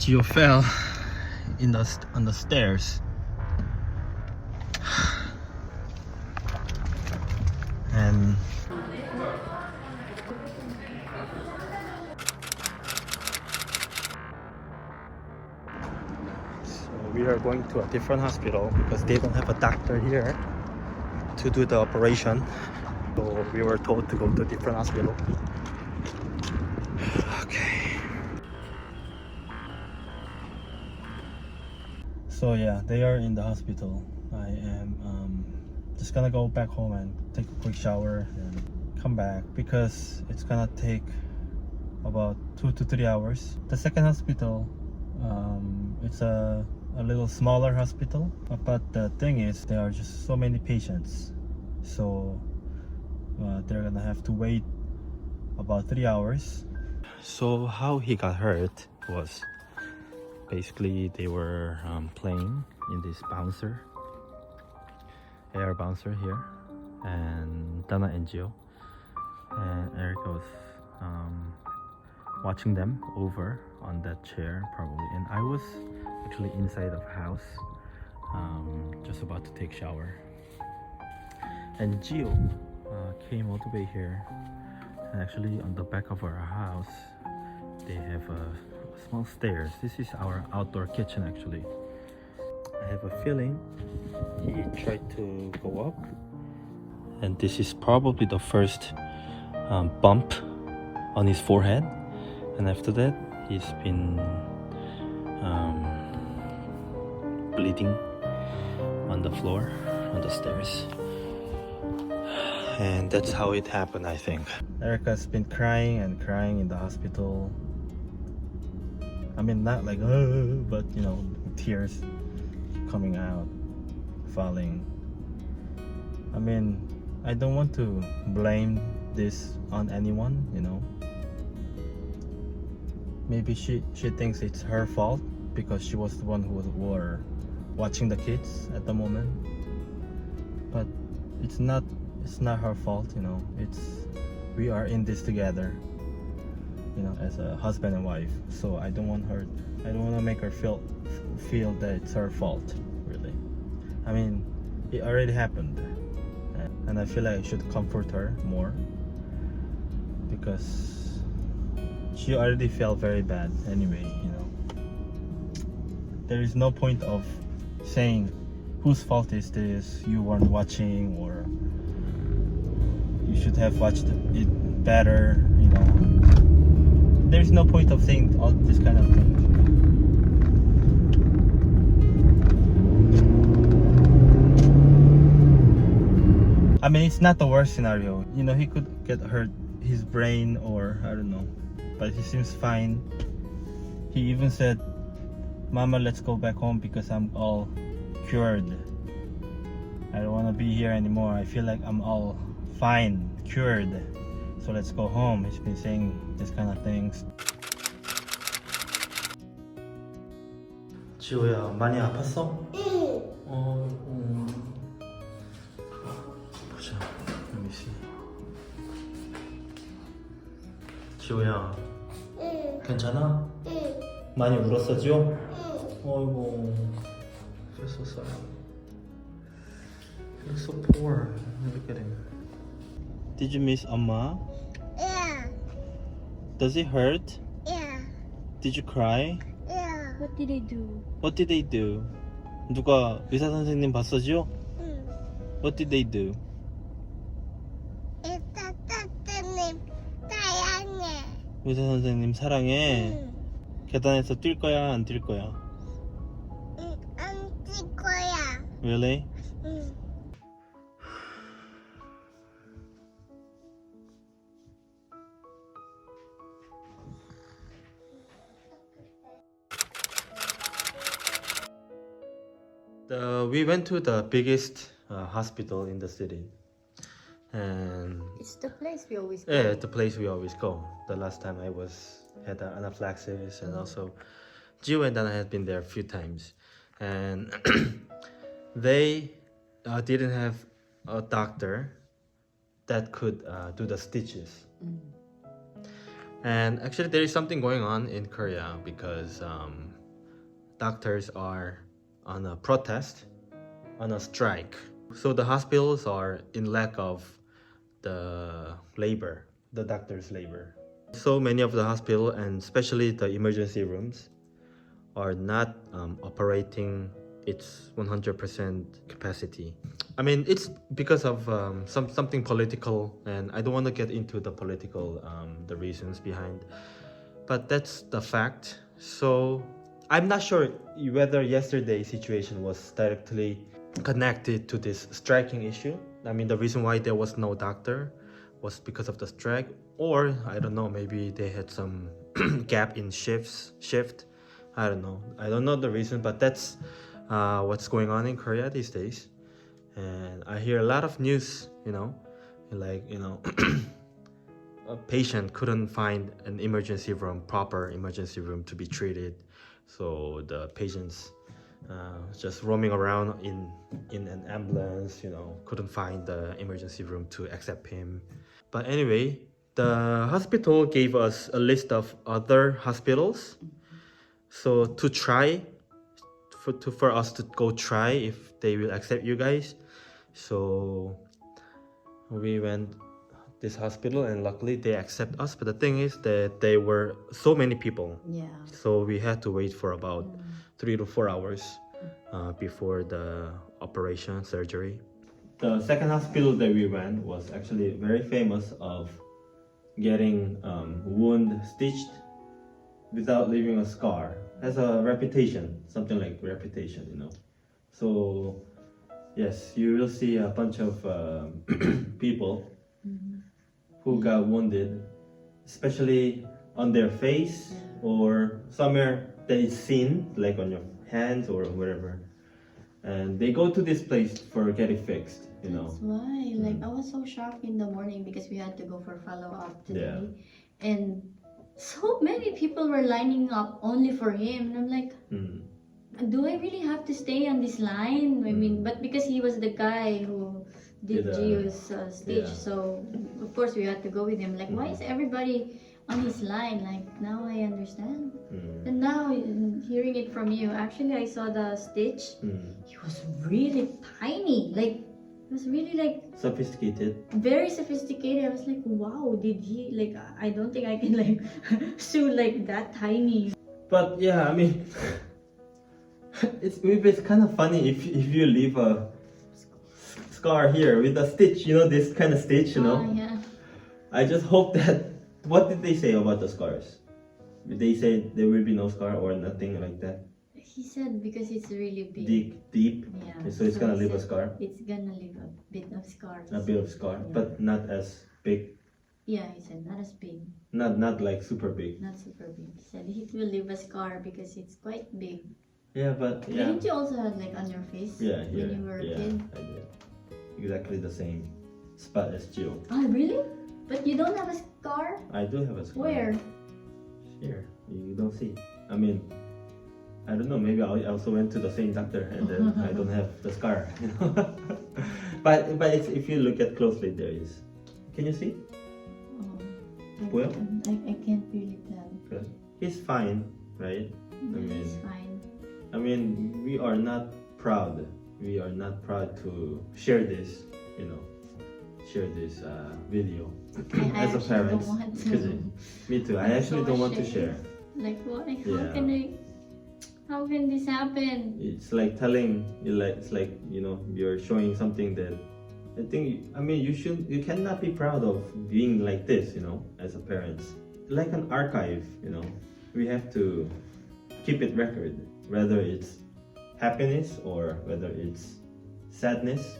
Gio fell on the stairs, and so we are going to a different hospital because they don't have a doctor here to do the operation. So we were told to go to a different hospital. Okay. So yeah, they are in the hospital. I am just gonna go back home and take a quick shower and come back because it's gonna take about 2 to 3 hours. The second hospital, it's a little smaller hospital, but the thing is there are just so many patients, so they're gonna have to wait about 3 hours. So how he got hurt was basically they were playing in this air bouncer here, and Dana and Gio and Erica was watching them over on that chair probably, and I was actually inside of the house just about to take shower, and Gio came all the way here, and actually on the back of our house they have small stairs. This is our outdoor kitchen actually. I have a feeling he tried to go up, and this is probably the first bump on his forehead, and after that he's been bleeding on the floor, on the stairs, and that's how it happened, I think. Erica's been crying and crying in the hospital. I mean, not like but you know, tears coming out, falling. I mean, I don't want to blame this on anyone, you know. Maybe she thinks it's her fault because she was the one who were watching the kids at the moment, but it's not her fault, you know. We are in this together, you know, as a husband and wife. So I don't want to make her feel that it's her fault, really. I mean, it already happened, and I feel like I should comfort her more because she already felt very bad anyway, you know. There is no point of saying whose fault is this, you weren't watching, or you should have watched it better, you know. There's no point of saying all this kind of thing. I mean, it's not the worst scenario. You know, he could get hurt his brain, or I don't know, but he seems fine. He even said, "Mama, let's go back home because I'm all cured. I don't want to be here anymore. I feel like I'm all fine, cured. So let's go home." He's been saying this kind of things. 지호야, 많이 아팠어? 응. 보자. Let me see. 지호야. 응. 괜찮아? 응. 많이 울었어, 지호? 응. 어이구. Feel so sorry. Feel so poor. Look at him. Did you miss Amma? Yeah. Does it hurt? Yeah. Did you cry? Yeah. What did they do? What did they do? 누가 의사 선생님 봤어, 지호? 응. What did they do? 이따 따뜻님 사랑해. 의사 선생님 사랑해. 응. 계단에서 뛸 거야, 안 뛸 거야? 응. 안 뛸 거야. Really? 응. We went to the biggest hospital in the city, and It's the place we always go. yeah, it's the place we always go. The last time I had anaphylaxis, and also Gio and Dana had been there a few times, and they didn't have a doctor that could do the stitches. And actually, there is something going on in Korea because doctors are on a protest, on a strike. So the hospitals are in lack of the labor, the doctor's labor. So many of the hospital and especially the emergency rooms are not operating its 100% capacity. I mean, it's because of something political, and I don't want to get into the political, the reasons behind, but that's the fact. So I'm not sure whether yesterday's situation was directly connected to this striking issue. I mean, the reason why there was no doctor was because of the strike, or I don't know, maybe they had some gap in shift. I don't know. I don't know the reason, but that's what's going on in Korea these days. And I hear a lot of news, like, a patient couldn't find an emergency room, proper emergency room to be treated. So the patients just roaming around in an ambulance, couldn't find the emergency room to accept him. But anyway, the hospital gave us a list of other hospitals. So to try, for us to go try if they will accept you guys. So we went this hospital and luckily they accept us. But the thing is that there were so many people. Yeah. So we had to wait for about 3 to 4 hours before the operation surgery. The second hospital that we went was actually very famous of getting wound stitched without leaving a scar. Has a reputation, something like reputation. So yes, you will see a bunch of people who got wounded, especially on their face or somewhere that is seen, like on your hands or wherever. And they go to this place for get it fixed, That's why. Like, I was so shocked in the morning because we had to go for follow-up today. And so many people were lining up only for him. And I'm like, do I really have to stay on this line? I mean, but because he was the guy who did Gio's stitch, so of course we had to go with him. Like, why is everybody on his line? Like, now I understand. And now, hearing it from you, actually I saw the stitch. It was really tiny. Like, it was really like sophisticated. Very sophisticated. I was like, wow, did he, like, I don't think I can like sew like that tiny. But yeah, I mean, it's kind of funny if you leave a scar here with a stitch, this kind of stitch, Yeah. I just hope that, what did they say about the scars? Did they say there will be no scar or nothing like that? He said because it's really big. Deep? Yeah. So it's gonna leave a scar? It's gonna leave a bit of scars. A bit of scar, but not as big? Yeah, he said not as big. Not like super big? Not super big. He said it will leave a scar because it's quite big. Yeah, but yeah. Didn't you also have like on your face when you were a kid? I did. Exactly the same spot as Gio. Oh, really? But you don't have a scar? I do have a scar. Where? Here. You don't see. I mean, I don't know. Maybe I also went to the same doctor and then I don't have the scar. But it's, if you look at closely, there is. Can you see? Oh, I can't really tell. Good. He's fine, right? He's fine. I mean, we are not proud. We are not proud to share this, share this video as a parent. Don't want to. Me too. I actually don't want to share. Like what? Yeah. How can this happen? It's like telling, it's like you're showing something that I think. I mean, you cannot be proud of being like this, as a parent. Like an archive, we have to keep it record, whether it's happiness or whether it's sadness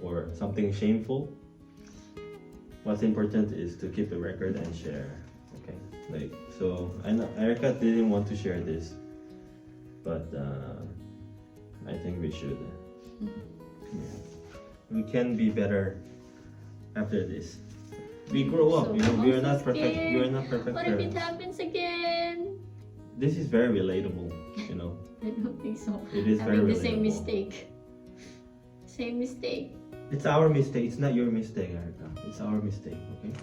or something shameful. What's important is to keep a record and share. Okay, so I know Erica didn't want to share this, but I think we should. We can be better after this. We grow up, we are not perfect. We are not perfect. What if it happens again? This is very relatable, I don't think so. It is very Having the relatable. same mistake. Same mistake. It's our mistake. It's not your mistake, Erica. It's our mistake, okay?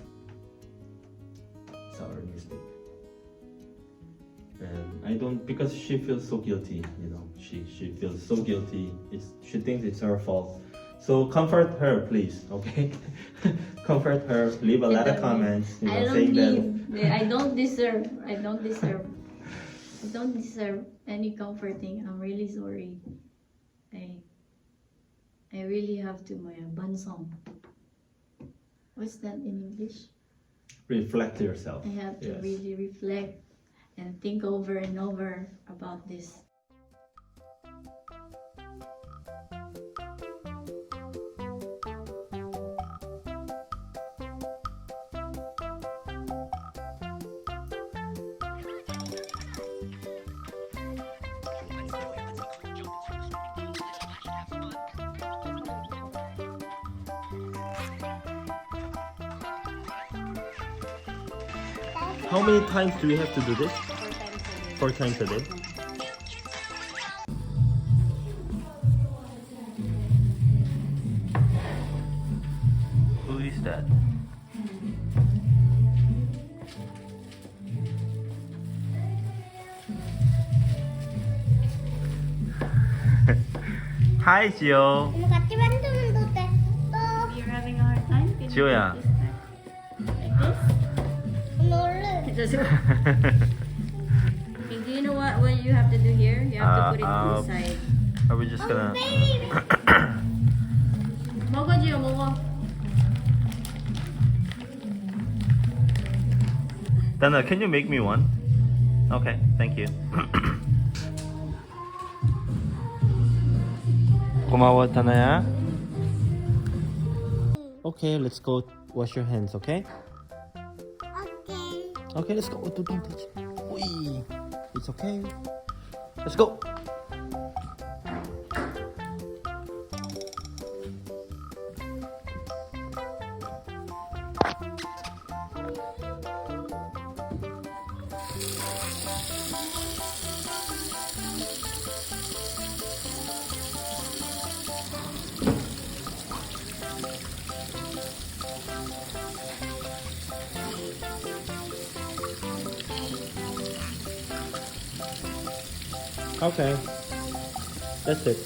It's our mistake. And I don't, because she feels so guilty, you know. She feels so guilty. She thinks it's her fault. So comfort her, please, okay? Comfort her. Leave a lot of comments, you know, saying that I don't deserve. I don't deserve any comforting. I'm really sorry. I really have to bansong. What's that in English? reflect yourself. I have to Yes. really reflect and think over and over about this. How many times do we have to do this? 4 times a day. Who is that? Hi, Gio. 같이 만드는 데 또 You're having a hard time? Can you 지호야. do this like this? 너를 Just Okay, do you know what you have to do here? You have to put it on the side. Are we just gonna? 먹어, 지호, 먹어. Dana, can you make me one? Okay, thank you. 고마워, 다나야. Okay, let's go wash your hands, okay? 오케이. Okay, let's go. Oh, don't touch. Wee. It's okay. Let's go. Okay. That's it.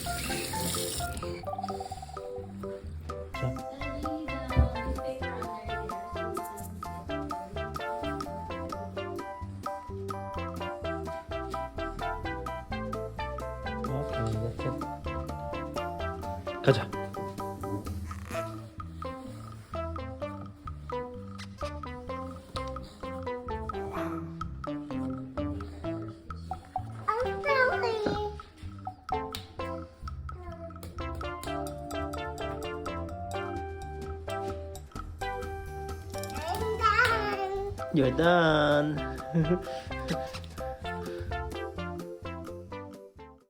자. Okay, that's it. 가자. I'm sorry. I'm done. You're done.